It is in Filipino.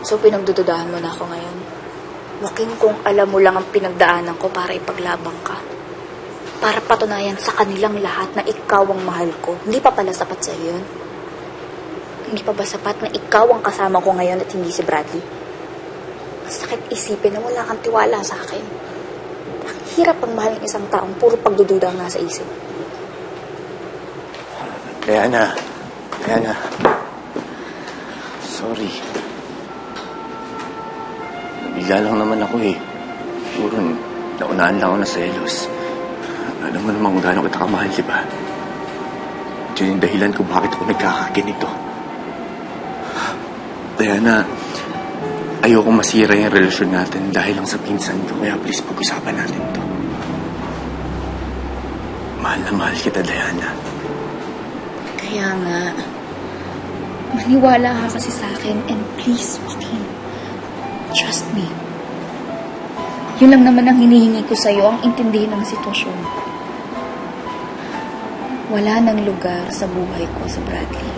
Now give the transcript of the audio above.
So, pinagdududahan mo na ako ngayon. Joaquin, kung alam mo lang ang pinagdaanan ko para ipaglabang ka. Para patunayan sa kanilang lahat na ikaw ang mahal ko. Hindi pa pala sapat sa'yo yun? Hindi pa ba sapat na ikaw ang kasama ko ngayon at hindi si Bradley? Masakit isipin na wala kang tiwala sa akin. Ang hirap ang mahal ng isang taong puro pagdududa ang nasa isip. Diana. Sorry. Nabigla lang naman ako eh. Siguro, naunahan lang ako na selos. Alam mo naman kung gaano kita kamahal, di ba? Diyan yung dahilan kung bakit ako nagkakaganito. Diana, ayoko masira yung relasyon natin dahil lang sa pinsan ko. Kaya please, pag-usapan natin to. Mahal na mahal kita, Diana. Kaya nga, maniwala ka kasi sa akin and please, Joaquin, trust me. Yun lang naman ang hinihingi ko sa'yo, ang intindihin ng sitwasyon. Wala nang lugar sa buhay ko sa Bradley.